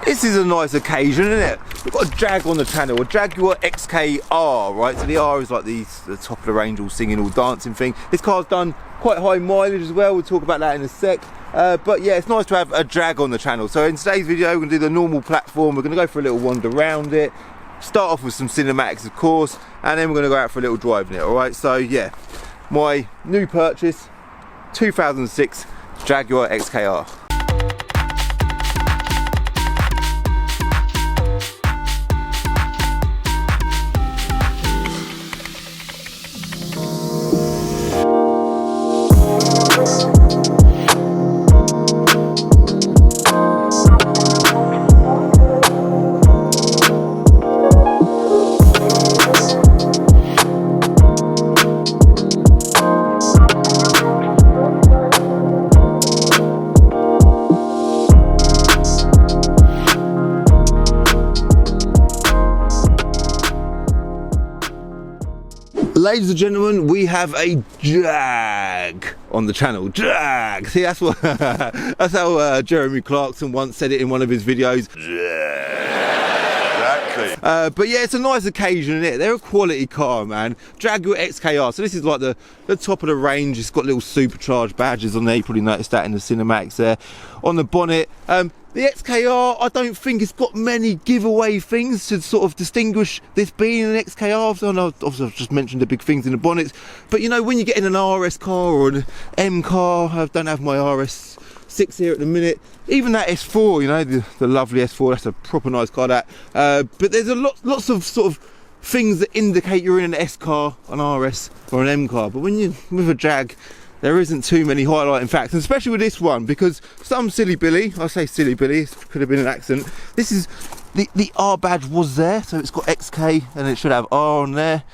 This is a nice occasion, isn't it? We've got a Jag on the channel, a Jaguar Xkr, right? So the R is like the top of the range, all singing, all dancing thing. This car's done quite high mileage as well. We'll talk about that in a sec. But yeah, it's nice to have a Jag on the channel. So in today's video, we're gonna do the normal platform. We're gonna go for a little wander around it. Start off with some cinematics, of course, and then we're gonna go out for a little drive in it, all right? So yeah, my new purchase, 2006 Jaguar Xkr. Ladies and gentlemen, we have a Jag on the channel. Jag. See, that's what that's how Jeremy Clarkson once said it in one of his videos. Exactly. But yeah, it's a nice occasion, isn't it? They're a quality car, man. Jaguar Xkr. So this is like the top of the range. It's got little supercharged badges on there. You probably noticed that in the cinematics there. On the bonnet. The Xkr, I don't think it's got many giveaway things to sort of distinguish this being an Xkr. So obviously I've just mentioned the big things in the bonnets, but you know, when you get in an RS car or an M car, I don't have my RS6 here at the minute, even that S4, you know, the lovely S4, that's a proper nice car, that. But there's lots of sort of things that indicate you're in an S car, an RS or an M car, but when you're with a Jag, there isn't too many highlighting facts, and especially with this one, because some silly Billy, I say silly Billy, it could have been an accident. This is, the R badge was there, so it's got XK and it should have R on there.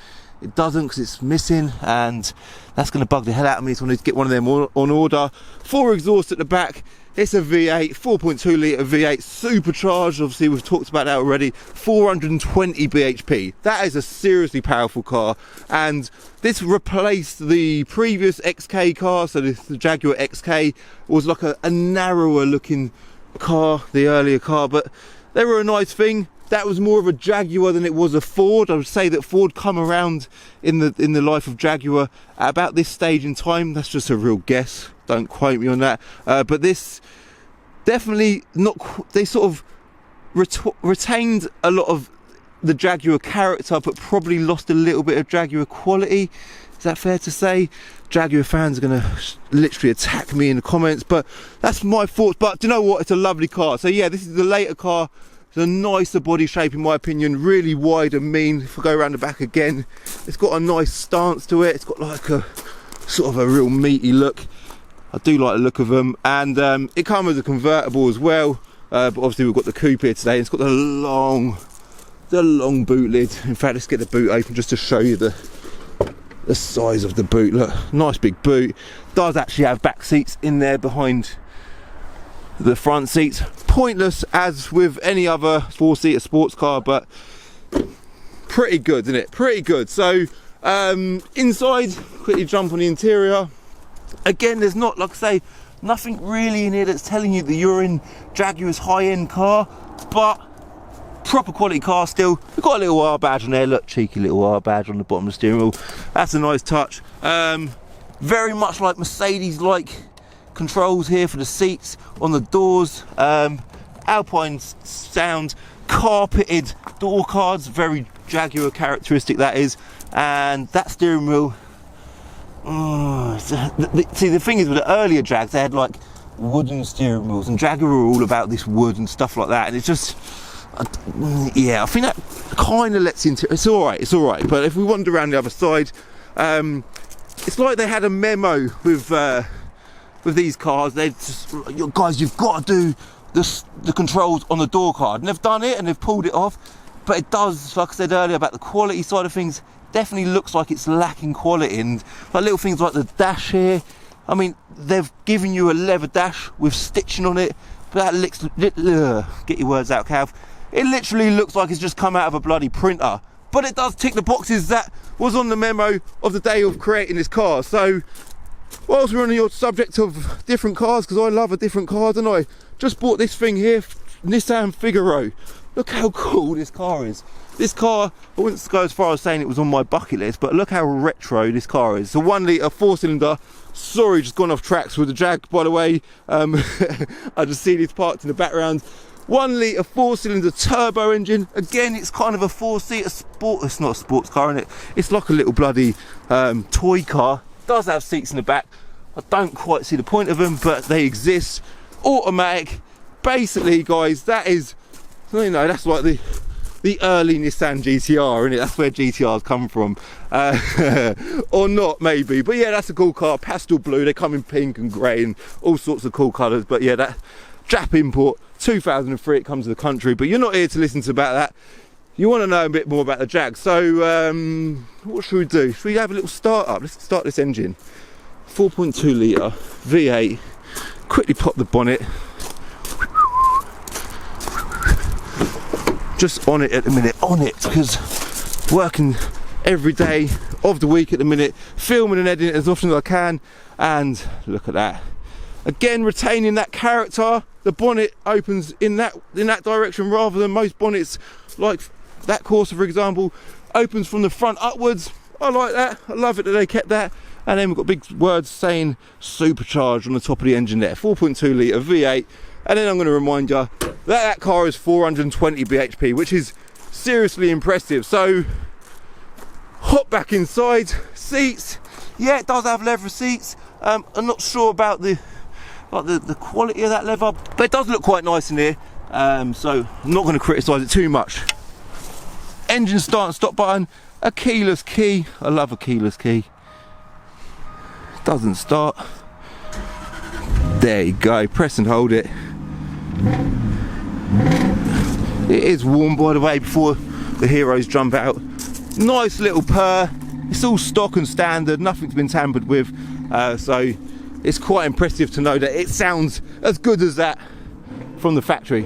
It doesn't because it's missing, and that's going to bug the hell out of me, so I need to get one of them on order. 4 exhausts at the back. It's a V8, 4.2 litre V8, supercharged, obviously we've talked about that already, 420 bhp. That is a seriously powerful car, and this replaced the previous XK car, so the Jaguar XK was like a narrower looking car, the earlier car, but they were a nice thing. That was more of a Jaguar than it was a Ford. I would say that Ford come around in the life of Jaguar at about this stage in time. That's just a real guess, don't quote me on that. But this definitely not, they sort of retained a lot of the Jaguar character, but probably lost a little bit of Jaguar quality. Is that fair to say? Jaguar fans are going to literally attack me in the comments, but that's my thoughts. But do you know what? It's a lovely car. So yeah, this is the later car. It's a nicer body shape in my opinion, really wide and mean. If I go around the back again, it's got a nice stance to it. It's got like a sort of a real meaty look. I do like the look of them, and it comes as a convertible as well, but obviously we've got the coupe here today. It's got the long boot lid. In fact, let's get the boot open just to show you the size of the boot. Look, nice big boot. Does actually have back seats in there behind the front seats. Pointless as with any other 4-seater sports car, but pretty good, isn't it? Pretty good. So inside, quickly jump on the interior. Again, there's not, like I say, nothing really in here that's telling you that you're in Jaguar's high-end car, but proper quality car still. We've got a little R badge on there. Look, cheeky little R badge on the bottom of the steering wheel. That's a nice touch. Very much like Mercedes-like controls here for the seats, on the doors, Alpine sound, carpeted door cards, very Jaguar characteristic that is, and that steering wheel. See, the thing is with the earlier Jags, they had like wooden steering wheels, and Jaguar were all about this wood and stuff like that, and it's just, yeah, I think that kind of lets into, it's all right, but if we wander around the other side, it's like they had a memo with these cars. They just, guys, you've got to do the controls on the door card, and they've done it and they've pulled it off, but it does, like I said earlier about the quality side of things, definitely looks like it's lacking quality. And like little things like the dash here, I mean, they've given you a leather dash with stitching on it, but that get your words out, Cav, it literally looks like it's just come out of a bloody printer, but it does tick the boxes that was on the memo of the day of creating this car. So whilst we're on the subject of different cars, because I love a different car, and I just bought this thing here, Nissan Figaro. Look how cool this car is. This car, I wouldn't go as far as saying it was on my bucket list, but look how retro this car is. It's a 1 litre 4-cylinder. Sorry, just gone off tracks with the Jag, by the way. I just see this parked in the background. 1 litre 4-cylinder turbo engine. Again, it's kind of a 4-seater sport. It's not a sports car, isn't it? It's like a little bloody toy car. Does have seats in the back. I don't quite see the point of them, but they exist. Automatic. Basically, guys, that is, you know, that's like the early Nissan GTR, isn't it? That's where GTRs come from. Or not, maybe. But yeah, that's a cool car. Pastel blue. They come in pink and grey and all sorts of cool colours. But yeah, that Jap import, 2003, it comes to the country. But you're not here to listen to about that. You want to know a bit more about the Jag. So what should we do? Should we have a little start up? Let's start this engine. 4.2 litre V8. Quickly pop the bonnet. Just on it at the minute, on it, because working every day of the week at the minute, filming and editing as often as I can, and look at that. Again, retaining that character. The bonnet opens in that direction rather than most bonnets, like that Corsa, for example, opens from the front upwards. I like that. I love it that they kept that. And then we've got big words saying supercharged on the top of the engine there. 4.2 litre V8. And then I'm going to remind you that car is 420 bhp, which is seriously impressive. So hop back inside. Seats, yeah, it does have leather seats. I'm not sure about the quality of that leather, but it does look quite nice in here. So I'm not going to criticise it too much. Engine start and stop button, a keyless key. I love a keyless key. Doesn't start. There you go. Press and hold it. It is warm, by the way, before the heroes jump out. Nice little purr. It's all stock and standard, nothing's been tampered with, so it's quite impressive to know that it sounds as good as that from the factory.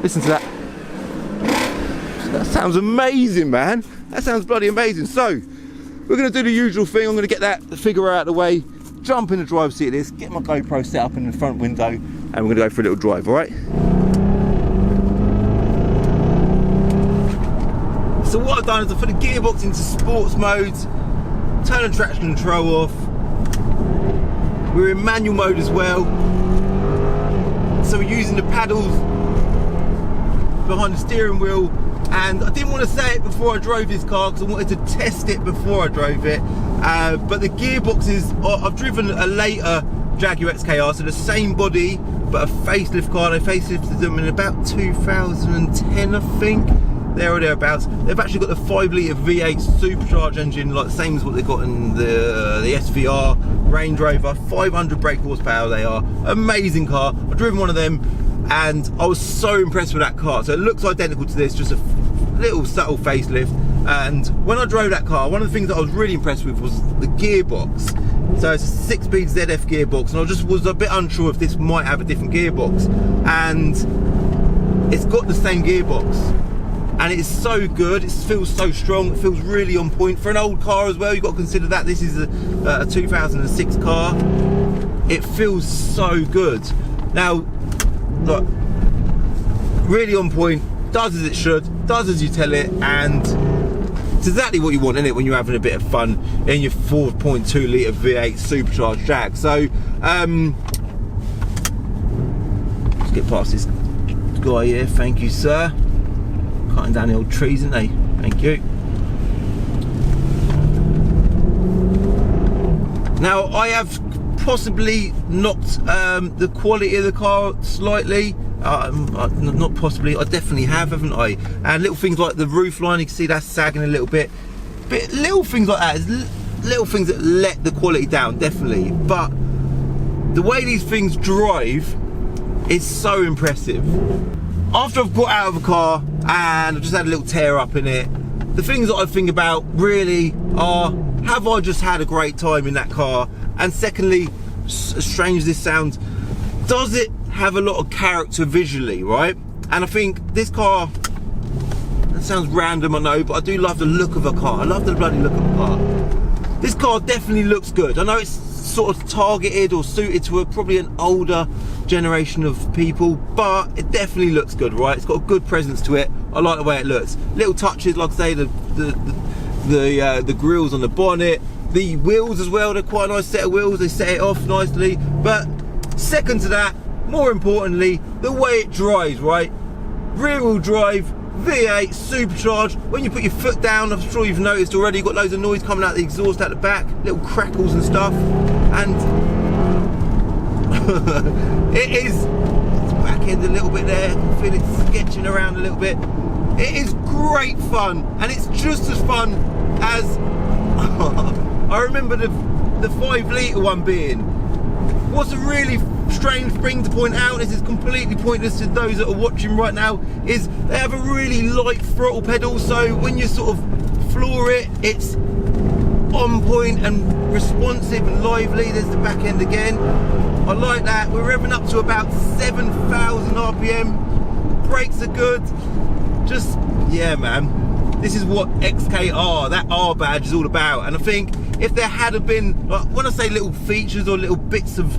Listen to that. That sounds amazing, man. That sounds bloody amazing. So we're going to do the usual thing. I'm going to get that Figaro out of the way, jump in the driver's seat of this, get my GoPro set up in the front window, and we're going to go for a little drive, all right? So what I've done is I've put the gearbox into sports modes, turn the traction control off. We're in manual mode as well. So we're using the paddles behind the steering wheel. And I didn't want to say it before I drove this car because I wanted to test it before I drove it. But the gearbox is, I've driven a later Jaguar Xkr, so the same body, but a facelift car. They facelifted them in about 2010, I think. There or thereabouts. They've actually got the 5 litre V8 supercharged engine, like the same as what they've got in the SVR Range Rover. 500 brake horsepower they are. Amazing car. I've driven one of them and I was so impressed with that car. So it looks identical to this, just a little subtle facelift. And when I drove that car, one of the things that I was really impressed with was the gearbox. So it's a 6-speed ZF gearbox, and I just was a bit unsure if this might have a different gearbox. And it's got the same gearbox. And it's so good, it feels so strong, it feels really on point. For an old car as well, you've got to consider that this is a 2006 car. It feels so good. Now, look, really on point, does as it should, does as you tell it, and it's exactly what you want, isn't it, when you're having a bit of fun in your 4.2 litre V8 supercharged Jag. So, let's get past this guy here, thank you, sir. Cutting down the old trees, aren't they? Thank you. Now, I have possibly knocked the quality of the car slightly. Not possibly, I definitely have, haven't I? And little things like the roof line, you can see that's sagging a little bit. But little things like that, little things that let the quality down, definitely. But the way these things drive is so impressive. After I've got out of the car and I've just had a little tear up in it, the things that I think about really are, have I just had a great time in that car? And secondly, as strange as this sounds, does it have a lot of character visually, right? And I think this car, that sounds random, I know, but I do love the look of a car. I love the bloody look of a car. This car definitely looks good. I know it's sort of targeted or suited to probably an older generation of people, but it definitely looks good, right? It's got a good presence to it. I like the way it looks. Little touches, like I say, the grills on the bonnet, the wheels as well. They're quite a nice set of wheels. They set it off nicely. But second to that, more importantly, the way it drives, right? Rear wheel drive, V8, supercharged. When you put your foot down, I'm sure you've noticed already, you've got loads of noise coming out the exhaust at the back, little crackles and stuff. And it is, it's back end a little bit there, I can feel it sketching around a little bit. It is great fun, and it's just as fun as I remember the 5 litre one being. What's a really strange thing to point out, this is completely pointless to those that are watching right now, is they have a really light throttle pedal, so when you sort of floor it, it's on point and responsive and lively. There's the back end again. I like that. We're revving up to about 7,000 RPM. Brakes are good. Just, yeah, man. This is what XKR, that R badge, is all about. And I think if there had been, like, when I say little features or little bits of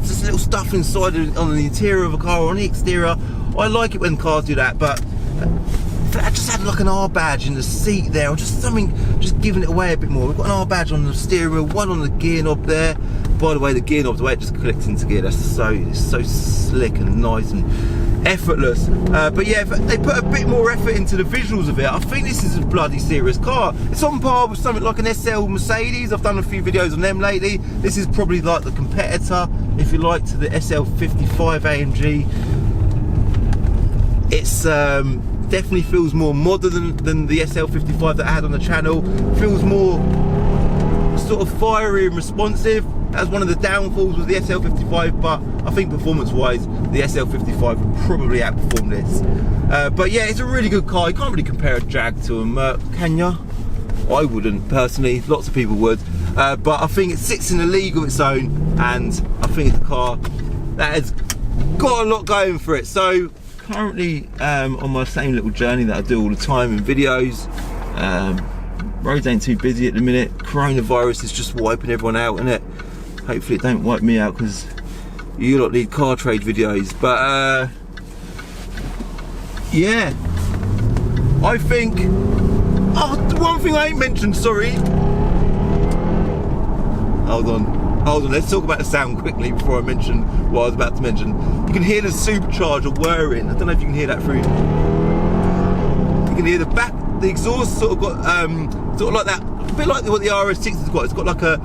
just little stuff inside on the interior of a car or on the exterior, I like it when cars do that. But if I just had like an R badge in the seat there, or just something, just giving it away a bit more. We've got an R badge on the steering wheel, one on the gear knob there. By the way, the gear knob, the way it just clicks into gear, that's it's so slick and nice and effortless. But yeah, if they put a bit more effort into the visuals of it, I think this is a bloody serious car. It's on par with something like an SL Mercedes. I've done a few videos on them lately. This is probably like the competitor, if you like, to the SL55 AMG. It's definitely feels more modern than the SL55 that I had on the channel. Feels more sort of fiery and responsive. That's one of the downfalls with the SL55, but I think performance-wise, the SL55 would probably outperform this. But yeah, it's a really good car. You can't really compare a Jag to a Merc, can ya? I wouldn't, personally. Lots of people would. But I think it sits in a league of its own, and I think it's a car that has got a lot going for it. So currently on my same little journey that I do all the time in videos. Roads ain't too busy at the minute. Coronavirus is just wiping everyone out, innit? Hopefully it don't wipe me out, because you lot need car trade videos. But yeah, I think, oh, one thing I ain't mentioned, sorry. Hold on, let's talk about the sound quickly before I mention what I was about to mention. You can hear the supercharger whirring. I don't know if you can hear that through. You can hear the back, the exhaust sort of got sort of like that, a bit like what the RS6 has got. It's got like a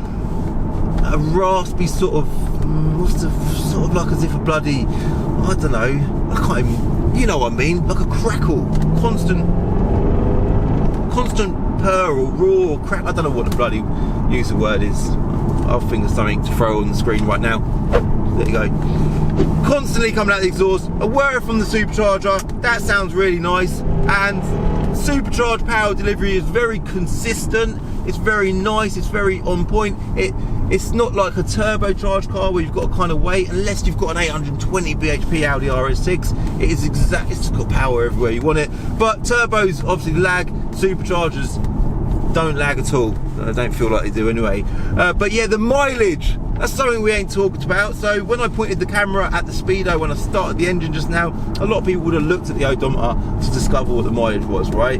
raspy sort of, what's the, sort of like as if a bloody, I don't know, I can't even, you know what I mean, like a crackle, constant purr or roar or crack. I don't know what the bloody use of word is. I'll think of something to throw on the screen right now. There you go. Constantly coming out the exhaust, a whir from the supercharger. That sounds really nice. And supercharged power delivery is very consistent. It's very nice. It's very on point. It's not like a turbocharged car where you've got to kind of wait, unless you've got an 820 bhp Audi RS6. It is exact. It's got power everywhere you want it. But turbos obviously lag. Superchargers don't lag at all. I don't feel like they do anyway. But yeah, the mileage, that's something we ain't talked about. So when I pointed the camera at the speedo when I started the engine just now, a lot of people would have looked at the odometer to discover what the mileage was, right?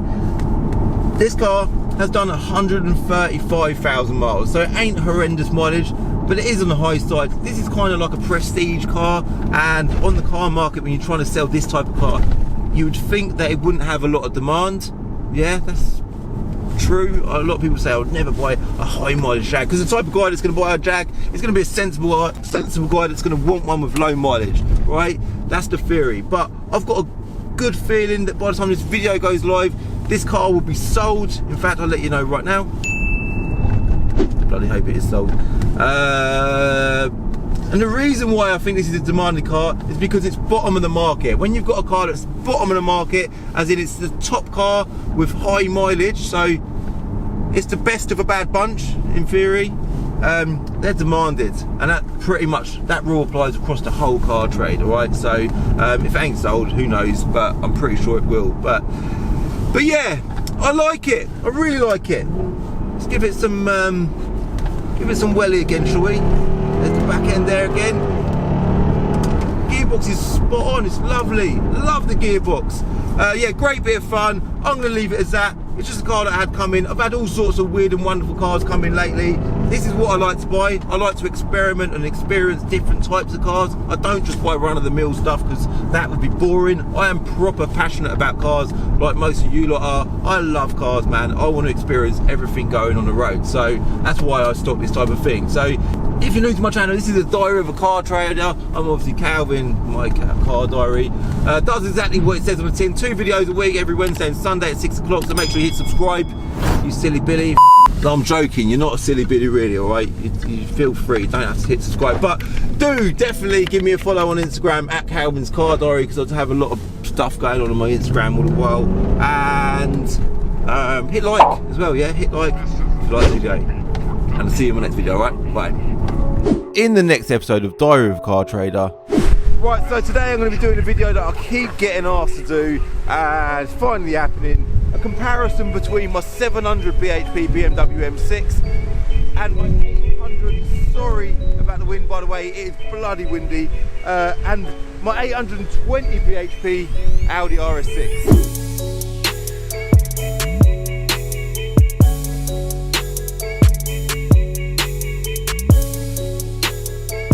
This car has done 135,000 miles, so it ain't horrendous mileage, but it is on the high side. This is kind of like a prestige car, and on the car market, when you're trying to sell this type of car, you would think that it wouldn't have a lot of demand. Yeah, that's true. A lot of people say I would never buy a high mileage Jag, because the type of guy that's going to buy a Jag is going to be a sensible guy that's going to want one with low mileage, right? That's the theory. But I've got a good feeling that by the time this video goes live, this car will be sold. In fact, I'll let you know right now. Bloody hope it is sold. And the reason why I think this is a demanded car is because it's bottom of the market. When you've got a car that's bottom of the market, as in it's the top car with high mileage, so it's the best of a bad bunch in theory, they're demanded, and that pretty much, that rule applies across the whole car trade, all right? So if it ain't sold, who knows, but I'm pretty sure it will. But yeah, I like it. I really like it. Let's give it some Give it some welly again, shall we? There's the back end there again. Gearbox is spot on, it's lovely. Love the gearbox. Yeah, great bit of fun. I'm going to leave it as that. It's just a car that I had come in. I've had all sorts of weird and wonderful cars come in lately. This is what I like to buy. I like to experiment and experience different types of cars. I don't just buy run-of-the-mill stuff because that would be boring. I am proper passionate about cars like most of you lot are. I love cars, man. I want to experience everything going on the road. So that's why I stock this type of thing. So if you're new to my channel, this is a diary of a car trader. I'm obviously Calvin, my car diary. Does exactly what it says on the tin. 2 videos a week, every Wednesday and Sunday at 6 o'clock. So make sure you hit subscribe, you silly Billy. No, I'm joking, you're not a silly Billy really, alright? You feel free, you don't have to hit subscribe. But do definitely give me a follow on Instagram at Calvin's Car Diary, because I have a lot of stuff going on my Instagram all the while. And hit like as well, yeah? Hit like if you like the video. And I'll see you in my next video, alright? Bye. In the next episode of Diary of a Car Trader. Right, so today I'm going to be doing a video that I keep getting asked to do, and it's finally happening. A comparison between my 700 bhp BMW M6 and my 800, sorry about the wind by the way, it is bloody windy, and my 820 bhp Audi RS6.